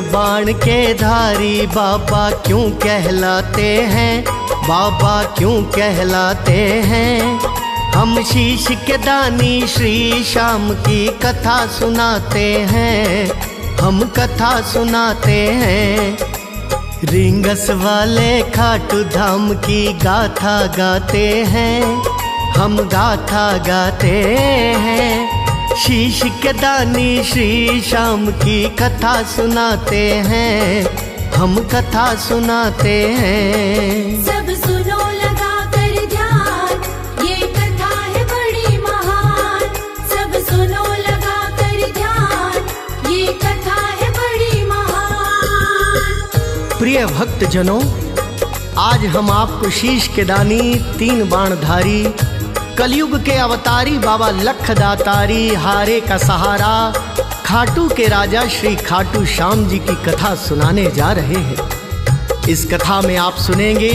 बाण के धारी बाबा क्यों कहलाते हैं, बाबा क्यों कहलाते हैं। हम शीश के दानी श्री श्याम की कथा सुनाते हैं, हम कथा सुनाते हैं। रिंगस वाले खाटू धाम की गाथा गाते हैं, हम गाथा गाते हैं। शीश के दानी श्री श्याम की कथा सुनाते हैं, हम कथा सुनाते हैं। सब सुनो लगा कर ध्यान, ये कथा है बड़ी महान। सब सुनो लगा कर ध्यान, ये कथा है बड़ी महान। प्रिय भक्त जनों, आज हम आपको शीश के दानी 3 बाणधारी कलयुग के अवतारी बाबा लखदातारी हारे का सहारा खाटू के राजा श्री खाटू श्याम जी की कथा सुनाने जा रहे हैं। इस कथा में आप सुनेंगे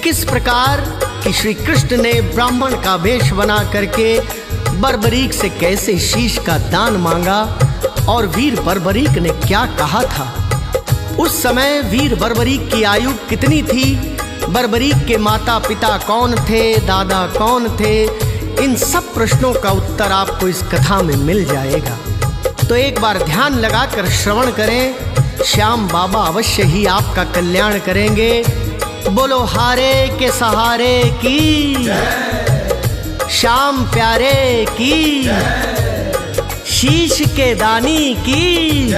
किस प्रकार कि श्री कृष्ण ने ब्राह्मण का वेश बना करके बर्बरीक से कैसे शीश का दान मांगा और वीर बर्बरीक ने क्या कहा था। उस समय वीर बर्बरीक की आयु कितनी थी, बर्बरीक के माता पिता कौन थे, दादा कौन थे, इन सब प्रश्नों का उत्तर आपको इस कथा में मिल जाएगा। तो एक बार ध्यान लगाकर श्रवण करें, श्याम बाबा अवश्य ही आपका कल्याण करेंगे। बोलो हारे के सहारे की, श्याम प्यारे की, शीश के दानी की।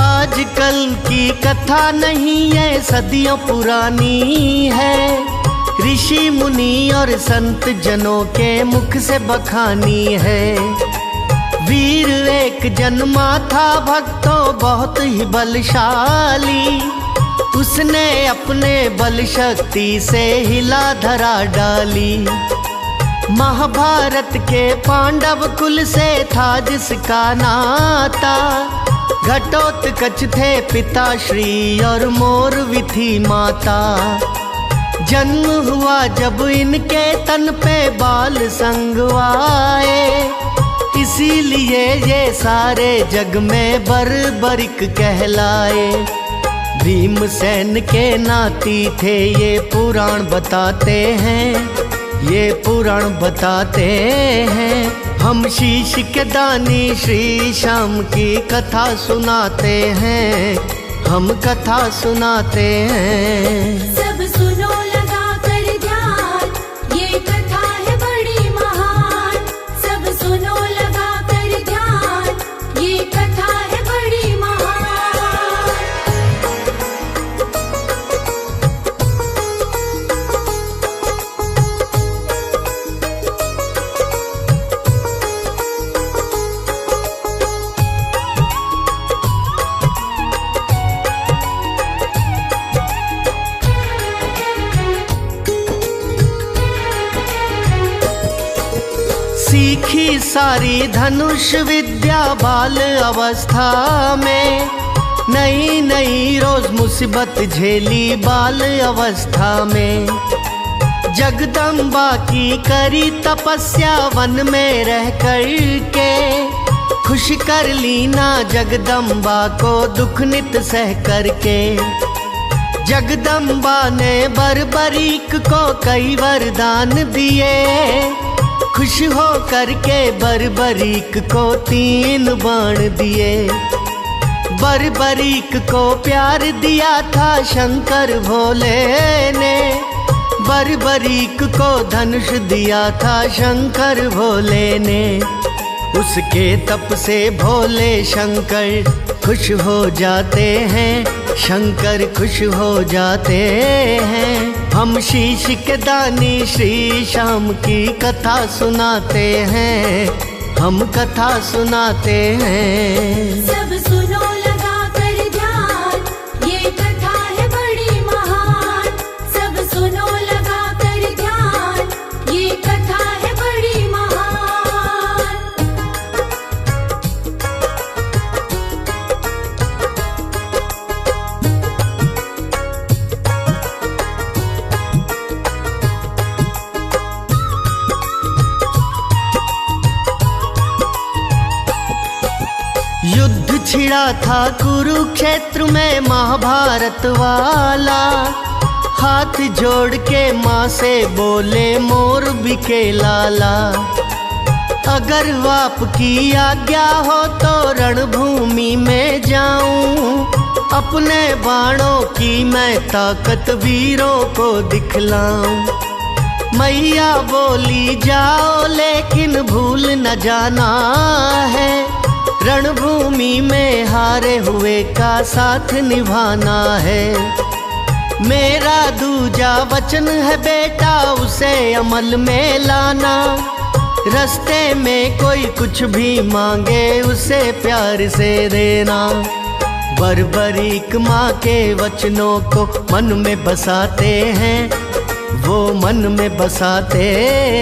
आजकल की कथा नहीं है, सदियों पुरानी है। ऋषि मुनि और संत जनों के मुख से बखानी है। वीर एक जन्मा था भक्तों बहुत ही बलशाली, उसने अपने बल शक्ति से हिला धरा डाली। महाभारत के पांडव कुल से था जिसका नाता, घटोत्कच थे पिताश्री और मोरवी थी माता। जन्म हुआ जब इनके तन पे बाल संगवाए, इसीलिए ये सारे जग में बर्बरीक कहलाए। भीमसेन के नाती थे ये पुराण बताते हैं, ये पुराण बताते हैं। हम शीश के दानी श्री श्याम की कथा सुनाते हैं, हम कथा सुनाते हैं। सब सुनो लगा कर ध्यान, ये कथा है बड़ी महान। सब सुनो लगा कर ध्यान, ये कथा है बड़ी महान। सीखी सारी धनुष विद्या बाल अवस्था में, नई नई रोज मुसीबत झेली बाल अवस्था में। जगदम्बा की करी तपस्या वन में रह कर के, खुश कर लीना जगदम्बा को दुख नित सह करके। जगदम्बा ने बर्बरीक को कई वरदान दिए, खुश हो करके बर्बरीक को 3 बाण दिए। बर्बरीक को प्यार दिया था शंकर भोले ने, बर्बरीक को धनुष दिया था शंकर भोले ने। उसके तप से भोले शंकर खुश हो जाते हैं, शंकर खुश हो जाते हैं। हम शीश के दानी श्री श्याम की कथा सुनाते हैं, हम कथा सुनाते हैं। सब सुनो लगा कर ध्यान, ये कथा है बड़ी महान। सब सुनो लगा कर ध्यान, ये कथा है बड़ी महान। छिड़ा था कुरुक्षेत्र में महाभारत वाला। हाथ जोड़ के माँ से बोले मोर बिके लाला, अगर आपकी आज्ञा हो तो रणभूमि में जाऊं, अपने बाणों की मैं ताकत वीरों को दिखलाऊं। मैया बोली जाओ लेकिन भूल न जाना है, रणभूमि में हारे हुए का साथ निभाना है। मेरा दूजा वचन है बेटा उसे अमल में लाना, रास्ते में कोई कुछ भी मांगे उसे प्यार से देना। बर्बरीक माँ के वचनों को मन में बसाते हैं, वो मन में बसाते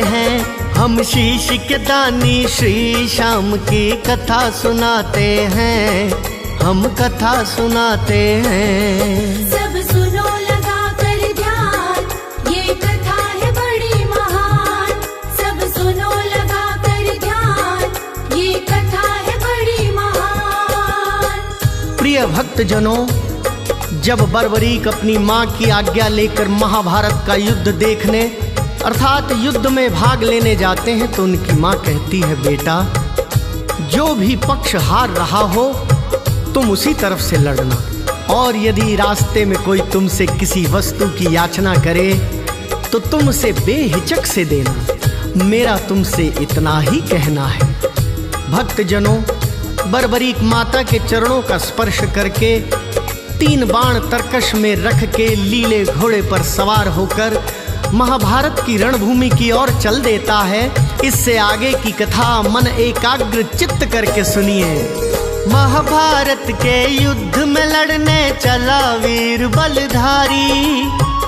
हैं। हम शीश के दानी श्री श्याम की कथा सुनाते हैं, हम कथा सुनाते हैं। सब सुनो लगा कर ध्यान, ये कथा है बड़ी महान। सब सुनो लगा कर ध्यान, ये कथा है बड़ी महान। प्रिय भक्तजनों, जब बर्बरीक अपनी माँ की आज्ञा लेकर महाभारत का युद्ध देखने अर्थात युद्ध में भाग लेने जाते हैं तो उनकी माँ कहती है, बेटा जो भी पक्ष हार रहा हो तुम उसी तरफ से लड़ना, और यदि रास्ते में कोई तुमसे किसी वस्तु की याचना करे तो तुम उसे बेहिचक से देना। मेरा तुमसे इतना ही कहना है। भक्तजनों, बर्बरीक माता के चरणों का स्पर्श करके 3 बाण तरकश में रख के लीले घोड़े पर सवार होकर महाभारत की रणभूमि की ओर चल देता है। इससे आगे की कथा मन एकाग्र चित्त करके सुनिए। महाभारत के युद्ध में लड़ने चला वीर बलधारी,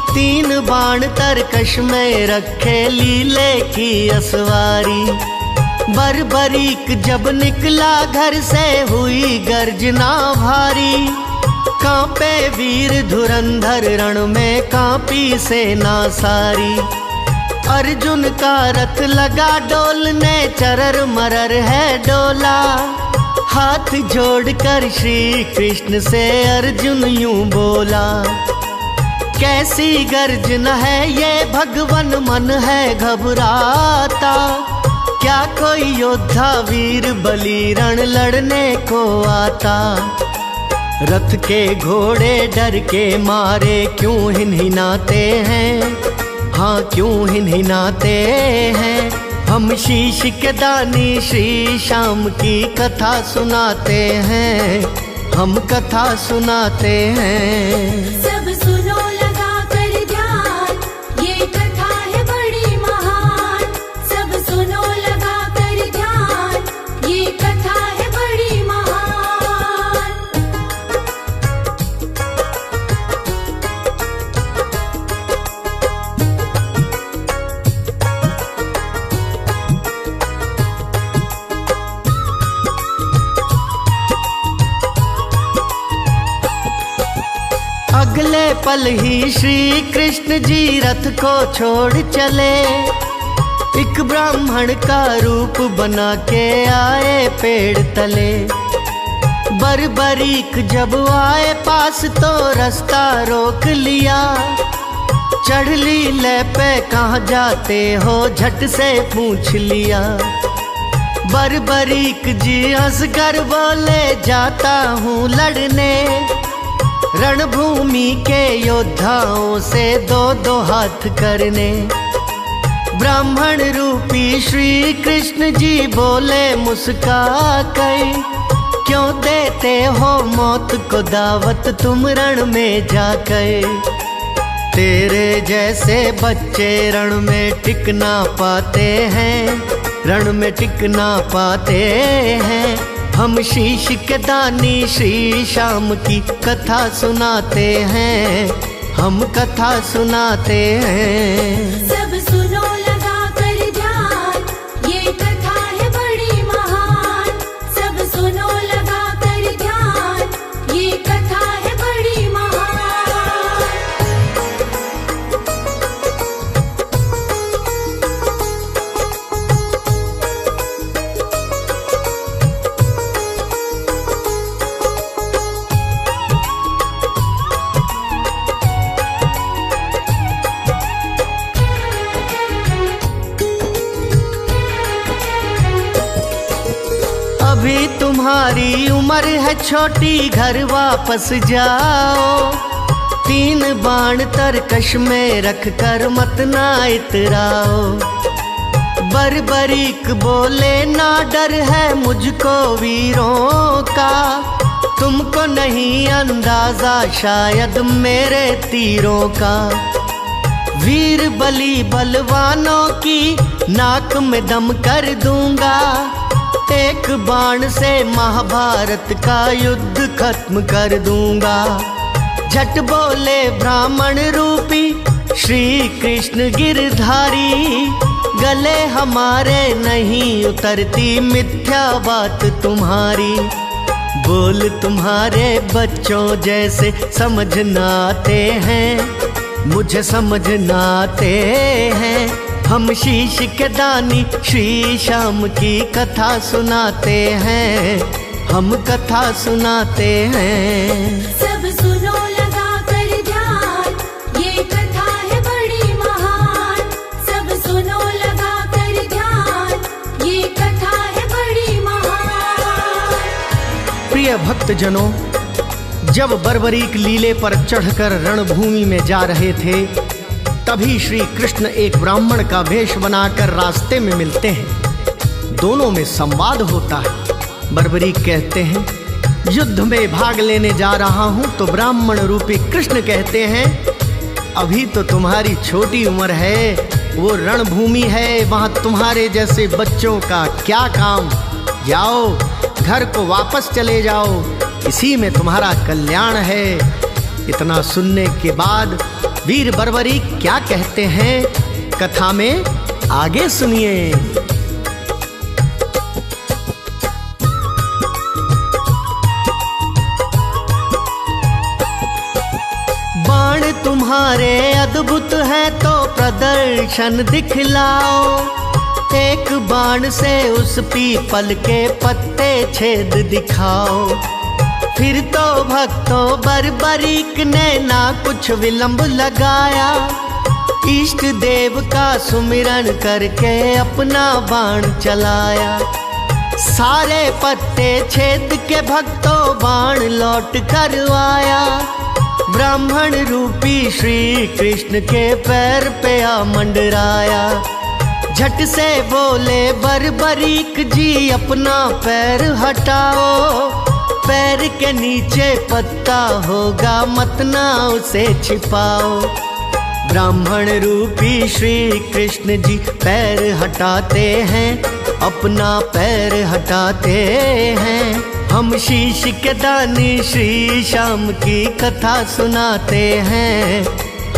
3 बाण तरकश में रखे लीले की असवारी। बर्बरीक जब निकला घर से हुई गर्जना भारी, कांपे वीर धुरंधर रण में कांपी सेना सारी। अर्जुन का रथ लगा डोलने चरर मरर है डोला, हाथ जोड़कर श्री कृष्ण से अर्जुन यूं बोला। कैसी गर्जन है ये भगवन मन है घबराता, क्या कोई योद्धा वीर बलि रण लड़ने को आता। रथ के घोड़े डर के मारे क्यों हिनहिनाते हैं, हाँ क्यों हिनहिनाते हैं। हम शीश के दानी श्री श्याम की कथा सुनाते हैं, हम कथा सुनाते हैं। सब सुनो लगा कर ध्यान, ये कथा है बड़ी महान। सब सुनो लगा कर ध्यान, ये कथा है बड़ी महान। अगले पल ही श्री कृष्ण जी रथ को छोड़ चले, एक ब्राह्मण का रूप बना के आए पेड़ तले। बर्बरीक जब आए पास तो रास्ता रोक लिया, चढ़ लीले पे कहाँ जाते हो झट से पूछ लिया। बर्बरीक जी हंसकर बोले जाता हूँ लड़ने, रणभूमि के योद्धाओं से 2-2 हाथ करने। ब्राह्मण रूपी श्री कृष्ण जी बोले मुस्का कर, क्यों देते हो मौत को दावत तुम रण में जाकर। तेरे जैसे बच्चे रण में टिक ना पाते हैं, रण में टिक ना पाते हैं। हम शीश के दानी श्री श्याम की कथा सुनाते हैं, हम कथा सुनाते हैं। सब सुनो लगा कर ध्यान, ये कथा है बड़ी महान। सब सुनो लगा कर ध्यान, ये कथा है बड़ी महान। अभी तुम्हारी उम्र है छोटी, घर वापस जाओ। 3 बाण तरकश में रख कर मत ना इतराओ। बरबरीक बोले ना डर है मुझको वीरों का, तुमको नहीं अंदाजा शायद मेरे तीरों का। वीर बलि बलवानों की नाक में दम कर दूंगा, एक बाण से महाभारत का युद्ध खत्म कर दूंगा। झट बोले ब्राह्मण रूपी श्री कृष्ण गिरधारी, गले हमारे नहीं उतरती मिथ्या बात तुम्हारी। बोल तुम्हारे बच्चों जैसे समझ ना आते हैं, मुझे समझ ना आते हैं। हम शीश के दानी श्री श्याम की कथा सुनाते हैं, हम कथा सुनाते हैं। सब सुनो लगा कर ध्यान, ये कथा है बड़ी महान। सब सुनो लगा कर ध्यान, ये कथा है बड़ी महान। प्रिय भक्त जनों, जब बर्बरीक लीले पर चढ़कर रणभूमि में जा रहे थे, तभी श्री कृष्ण एक ब्राह्मण का वेश बनाकर रास्ते में मिलते हैं। दोनों में संवाद होता है। बर्बरीक कहते हैं, युद्ध में भाग लेने जा रहा हूं। तो ब्राह्मण रूपी कृष्ण कहते हैं, अभी तो तुम्हारी छोटी उम्र है, वो रणभूमि है, वहां तुम्हारे जैसे बच्चों का क्या काम। जाओ, घर को वापस चले जाओ, इसी में तुम्हारा कल्याण है। इतना सुनने के बाद वीर बर्बरीक क्या कहते हैं, कथा में आगे सुनिए। बाण तुम्हारे अद्भुत है तो प्रदर्शन दिखलाओ, एक बाण से उस पीपल के पत्ते छेद दिखाओ। फिर तो भक्तों बर्बरीक ने ना कुछ विलंब लगाया, इष्ट देव का सुमिरन करके अपना बाण चलाया। सारे पत्ते छेद के भक्तों बाण लौट कर आया, ब्राह्मण रूपी श्री कृष्ण के पैर पे आ मंडराया। झट से बोले बर्बरीक जी अपना पैर हटाओ, पैर के नीचे पत्ता होगा मत ना उसे छिपाओ। ब्राह्मण रूपी श्री कृष्ण जी पैर हटाते हैं, अपना पैर हटाते हैं। हम शीश के दानी श्री श्याम की कथा सुनाते हैं,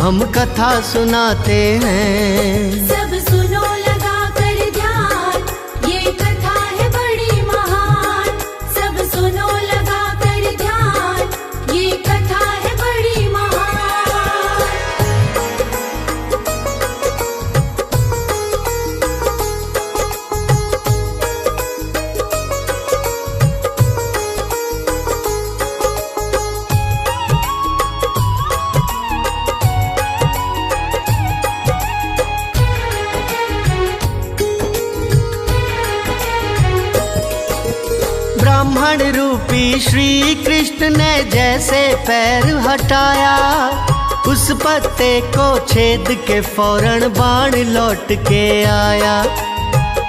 हम कथा सुनाते हैं। सब सुनो लगा कर ध्यान, ये कथा है बड़ी महान। सब सुनो लगा कर ध्यान, ये कथा है बड़ी महान। ब्राह्मण रूपी श्री कृष्ण ने जैसे पैर हटाया, उस पत्ते को छेद के फौरन बाण लौट के आया।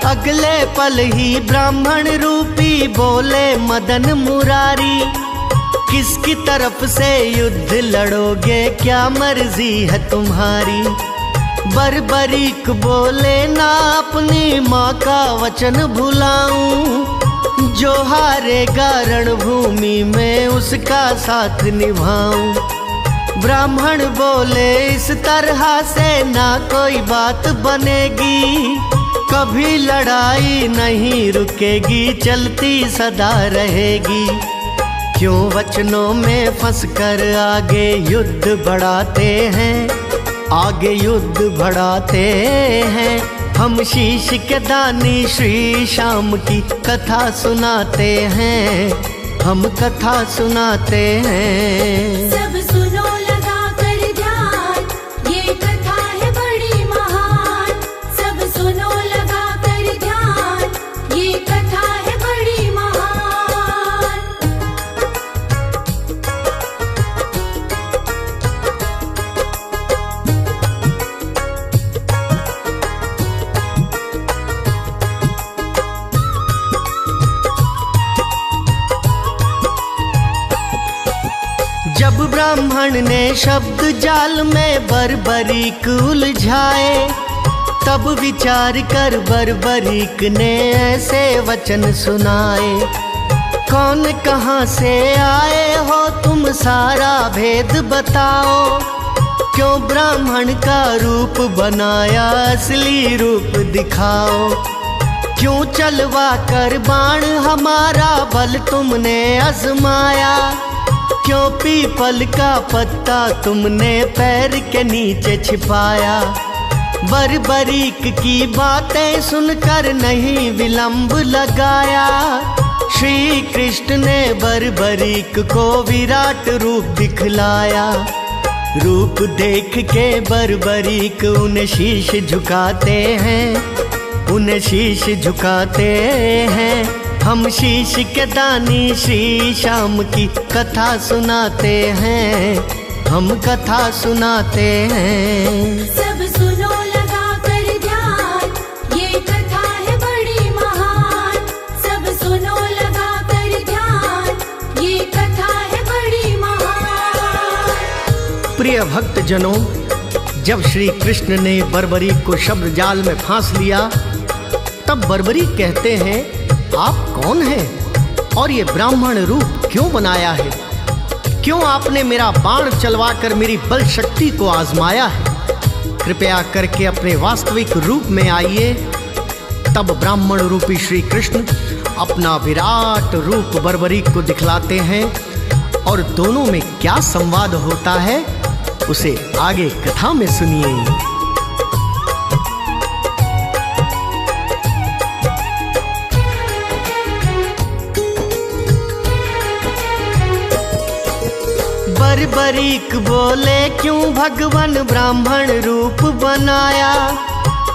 अगले पल ही ब्राह्मण रूपी बोले मदन मुरारी, किसकी तरफ से युद्ध लड़ोगे, क्या मर्जी है तुम्हारी। बर्बरीक बोले ना अपनी माँ का वचन भुलाऊं, जो हारेगा रणभूमि में उसका साथ निभाऊं। ब्राह्मण बोले इस तरह से ना कोई बात बनेगी, कभी लड़ाई नहीं रुकेगी, चलती सदा रहेगी। क्यों वचनों में फंसकर आगे युद्ध बढ़ाते हैं, आगे युद्ध बढ़ाते हैं। हम शीश के दानी श्री श्याम की कथा सुनाते हैं, हम कथा सुनाते हैं। सब सुनो लगा कर ध्यान, ये कथा है बड़ी महान। सब सुनो लगा कर ध्यान, ये कथा है बड़ी महान। जब ब्राह्मण ने शब्द जाल में बर्बरीक उलझाए, तब विचार कर बर्बरीक ने ऐसे वचन सुनाए। कौन कहाँ से आए हो तुम, सारा भेद बताओ। क्यों ब्राह्मण का रूप बनाया, असली रूप दिखाओ। क्यों चलवा कर बाण हमारा बल तुमने आजमाया। क्यों पीपल का पत्ता तुमने पैर के नीचे छिपाया। बर्बरीक की बातें सुनकर नहीं विलंब लगाया। श्री कृष्ण ने बर्बरीक को विराट रूप दिखलाया। रूप देख के बर्बरीक उन्हें शीश झुकाते हैं, उन्हें शीश झुकाते हैं। हम शीश के दानी श्री श्याम की कथा सुनाते हैं, हम कथा सुनाते हैं। सब सुनो लगा कर ध्यान, ये कथा है बड़ी महान। सब सुनो लगा कर ध्यान, ये कथा है बड़ी महान। प्रिय भक्त जनों, जब श्री कृष्ण ने बर्बरीक को शब्द जाल में फांस लिया, तब बर्बरीक कहते हैं, आप कौन हैं और ये ब्राह्मण रूप क्यों बनाया है? क्यों आपने मेरा बाण चलवाकर मेरी बल शक्ति को आजमाया है? कृपया करके अपने वास्तविक रूप में आइए। तब ब्राह्मण रूपी श्री कृष्ण अपना विराट रूप बर्बरीक को दिखलाते हैं, और दोनों में क्या संवाद होता है उसे आगे कथा में सुनिए। बर्बरीक बोले, क्यों भगवान ब्राह्मण रूप बनाया।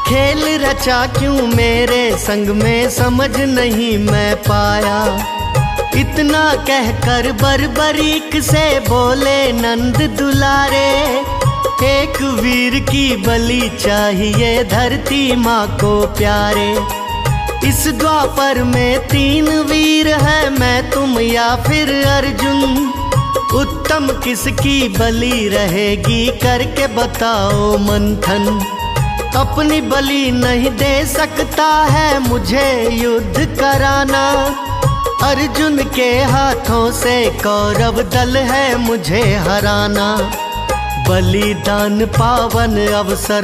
खेल रचा क्यों मेरे संग में, समझ नहीं मैं पाया। इतना कहकर बर्बरीक से बोले नंद दुलारे, एक वीर की बलि चाहिए धरती माँ को प्यारे। इस द्वापर में 3 वीर है, मैं तुम या फिर अर्जुन। उत्तम किसकी बलि रहेगी, करके बताओ मंथन। अपनी बलि नहीं दे सकता है मुझे युद्ध कराना। अर्जुन के हाथों से कौरव दल है मुझे हराना। बलिदान पावन अवसर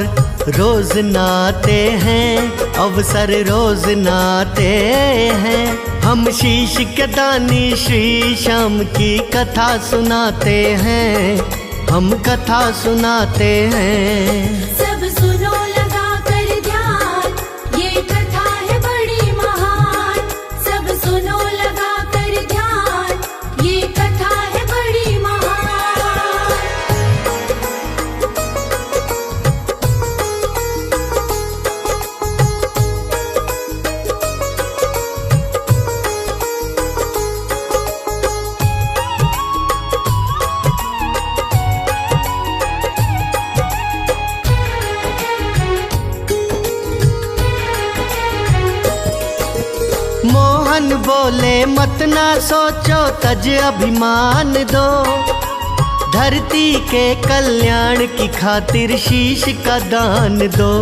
रोज नाते हैं, अवसर रोज नाते हैं। हम शीश के दानी श्री श्याम की कथा सुनाते हैं, हम कथा सुनाते हैं। सब सुनो लगा कर ध्यान, ये कथा है बड़ी महान। सब सुनो लगा कर ध्यान, ये कथा है बड़ी महान। मोहन बोले, मत ना सोचो तज अभिमान दो। धरती के कल्याण की खातिर शीश का दान दो।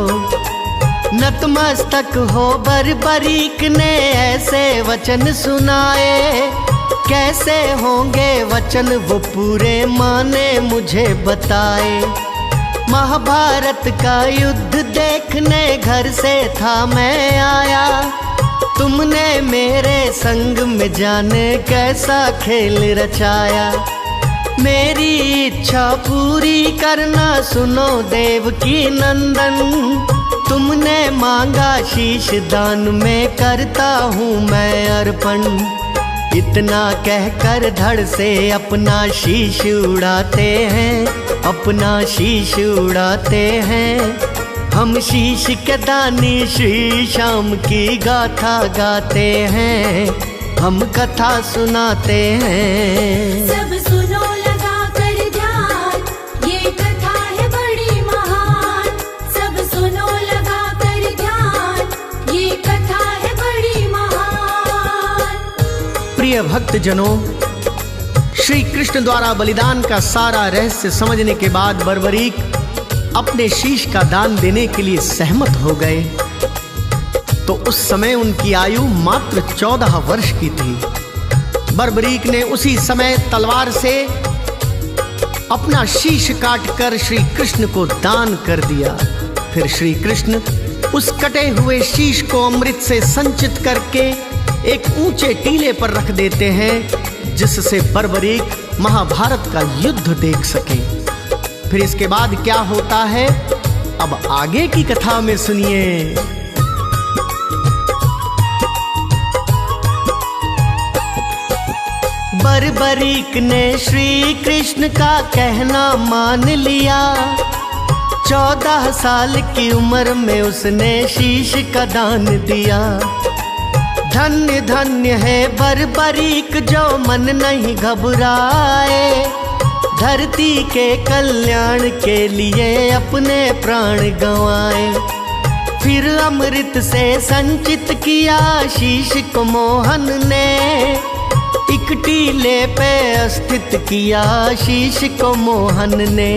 नतमस्तक हो बर्बरीक ने ऐसे वचन सुनाए। कैसे होंगे वचन वो पूरे, माने मुझे बताए। महाभारत का युद्ध देखने घर से था मैं आया। तुमने मेरे संग में जाने कैसा खेल रचाया। मेरी इच्छा पूरी करना सुनो देवकी नंदन। तुमने मांगा शीश दान में करता हूँ मैं अर्पण। इतना कहकर धड़ से अपना शीश उड़ाते हैं, अपना शीश उड़ाते हैं। हम शीश के दानी श्री श्याम की गाथा गाते हैं, हम कथा सुनाते हैं। सब सुनो लगा कर ध्यान, ये कथा है बड़ी महान। सब सुनो लगा कर ध्यान, ये कथा है बड़ी महान। प्रिय भक्त जनों, श्री कृष्ण द्वारा बलिदान का सारा रहस्य समझने के बाद बर्बरीक अपने शीश का दान देने के लिए सहमत हो गए। तो उस समय उनकी आयु मात्र 14 वर्ष की थी। बर्बरीक ने उसी समय तलवार से अपना शीश काटकर श्री कृष्ण को दान कर दिया। फिर श्री कृष्ण उस कटे हुए शीश को अमृत से संचित करके एक ऊंचे टीले पर रख देते हैं, जिससे बर्बरीक महाभारत का युद्ध देख सके। फिर इसके बाद क्या होता है, अब आगे की कथा में सुनिए। बर्बरीक ने श्री कृष्ण का कहना मान लिया। 14 साल की उम्र में उसने शीश का दान दिया। धन्य धन्य है बर्बरीक जो मन नहीं घबराए, धरती के कल्याण के लिए अपने प्राण गंवाए। फिर अमृत से संचित किया शीश को मोहन ने, एक टीले पे स्थित किया शीश को मोहन ने।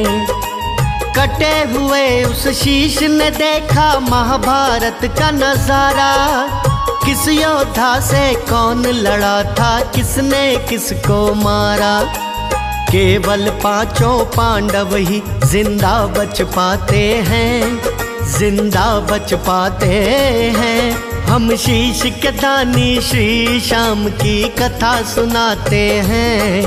कटे हुए उस शीश ने देखा महाभारत का नजारा, किस योद्धा से कौन लड़ा था, किसने किसको मारा। केवल 5 पांडव ही जिंदा बच पाते हैं, जिंदा बच पाते हैं। हम शीश के दानी श्री श्याम की कथा सुनाते हैं,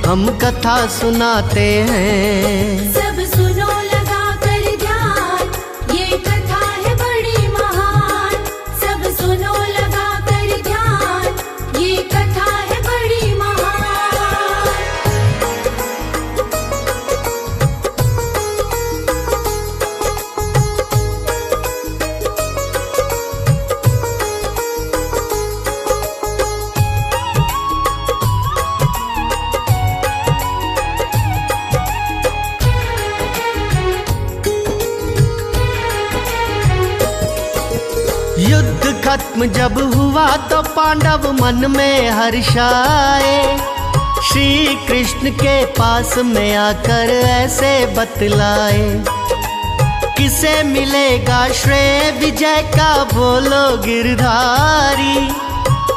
हम कथा सुनाते हैं। सब सुनो लगा कर ध्यान, ये कथा है बड़ी महान। सब सुनो लगा कर ध्यान, ये कथा है बड़ी महान। युद्ध खत्म जब हुआ तो पांडव मन में हर्ष आए। श्री कृष्ण के पास में आकर ऐसे बतलाए, किसे मिलेगा श्रेय विजय का बोलो गिरधारी,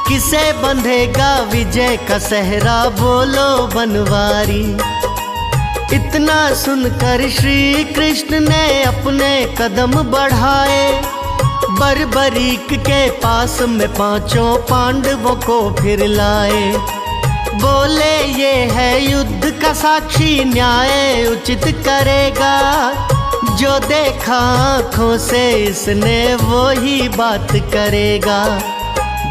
किसे बंधेगा विजय का सहरा बोलो बनवारी। इतना सुनकर श्री कृष्ण ने अपने कदम बढ़ाए, बर्बरीक के पास में 5 पांडवों को फिर लाए। बोले ये है युद्ध का साक्षी, न्याय उचित करेगा। जो देखा आँखों से इसने वो ही बात करेगा।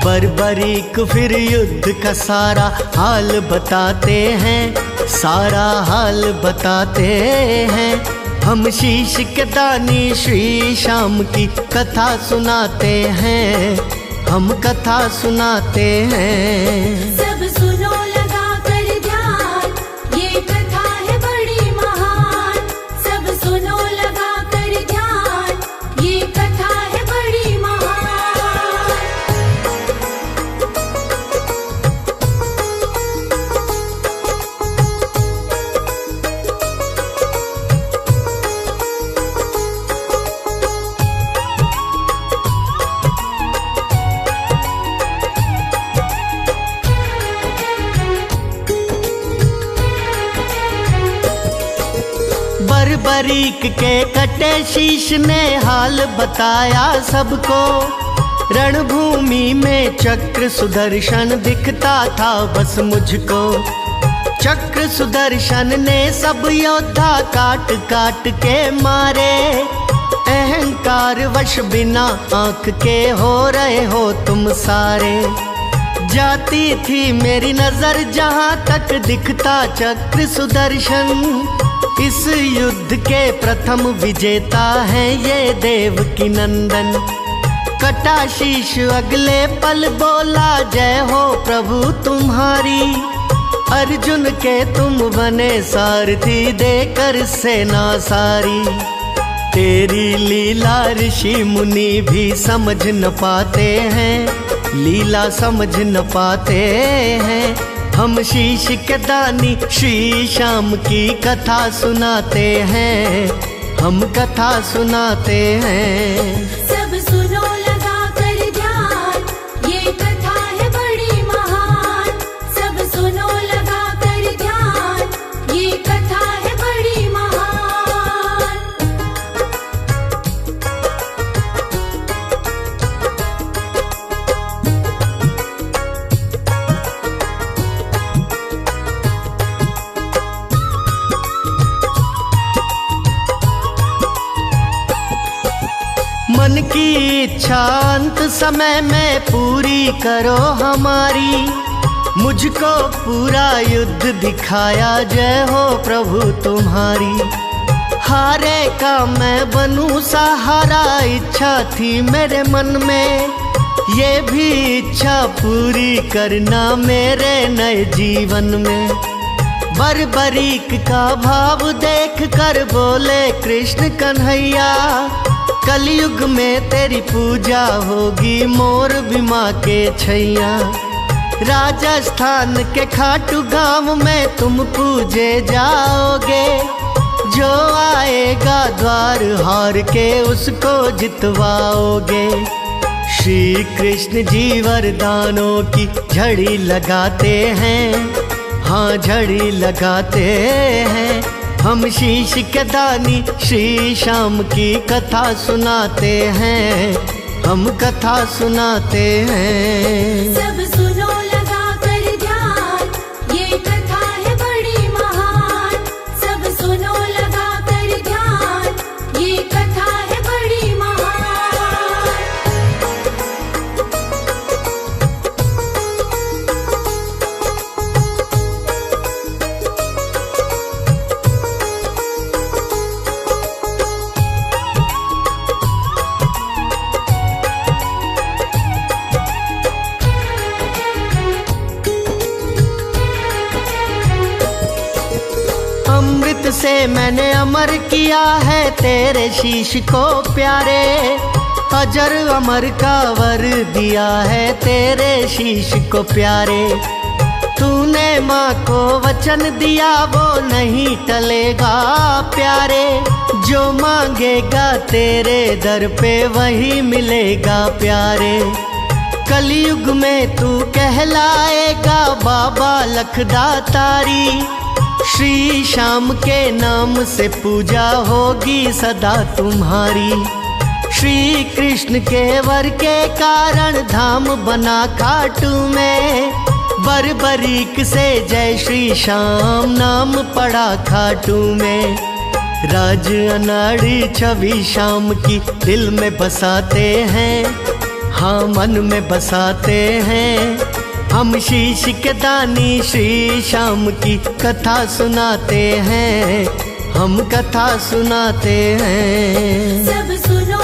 बर्बरीक फिर युद्ध का सारा हाल बताते हैं, सारा हाल बताते हैं। हम शीश के दानी श्री श्याम की कथा सुनाते हैं, हम कथा सुनाते हैं। सब सुनो लगा कर ध्यान, ये कथा है बड़ी महान। सब सुनो लगा कर ध्यान, ये कथा है बड़ी महान। बर्बरीक के कटे शीश ने हाल बताया सबको। रणभूमि में चक्र सुदर्शन दिखता था बस मुझको। चक्र सुदर्शन ने सब योद्धा काट काट के मारे। अहंकार वश बिना आंख के हो रहे हो तुम सारे। जाती थी मेरी नजर जहां तक दिखता चक्र सुदर्शन। इस युद्ध के प्रथम विजेता है ये देवकी नंदन। कटा शीश अगले पल बोला जय हो प्रभु तुम्हारी। अर्जुन के तुम बने सारथी देकर सेना सारी। तेरी लीला ऋषि मुनि भी समझ न पाते हैं, लीला समझ न पाते हैं। हम शीश के दानी श्री श्याम की कथा सुनाते हैं, हम कथा सुनाते हैं। सब सुनो लगा कर ध्यान, ये कथा है बड़ी महान। सब सुनो लगा कर ध्यान, ये कथा है बड़ी महान। मन की इच्छा अंत समय में पूरी करो हमारी, मुझको पूरा युद्ध दिखाया, जय हो प्रभु तुम्हारी। हारे का मैं बनूं सहारा, इच्छा थी मेरे मन में, ये भी इच्छा पूरी करना मेरे नए जीवन में। बरबरीक का भाव देख कर बोले कृष्ण कन्हैया, कलयुग में तेरी पूजा होगी मोर बिमा के छैया। राजस्थान के खाटू गांव में तुम पूजे जाओगे, जो आएगा द्वार हार के उसको जितवाओगे। श्री कृष्ण जी वरदानों की झड़ी लगाते हैं, हाँ झड़ी लगाते हैं। हम शीश के दानी श्री श्याम की कथा सुनाते हैं, हम कथा सुनाते हैं। सब सुनो लगा कर ध्यान, ये कथा है बड़ी महान। सब सुनो लगा कर ध्यान, ये कथा है बड़ी महान। अमृत से मैंने अमर किया है तेरे शीश को प्यारे, अजर अमर का वर दिया है तेरे शीश को प्यारे। तूने माँ को वचन दिया वो नहीं टलेगा प्यारे, जो मांगेगा तेरे दर पे वही मिलेगा प्यारे। कलयुग में तू कहलाएगा बाबा लखदातारी, श्री श्याम के नाम से पूजा होगी सदा तुम्हारी। श्री कृष्ण के वर के कारण धाम बना खाटू में, बरबरीक से जय श्री श्याम नाम पड़ा खाटू में। राज अनाड़ी छवि श्याम की दिल में बसाते हैं, हाँ मन में बसाते हैं। हम शीश के दानी श्री श्याम की कथा सुनाते हैं, हम कथा सुनाते हैं। सब सुनो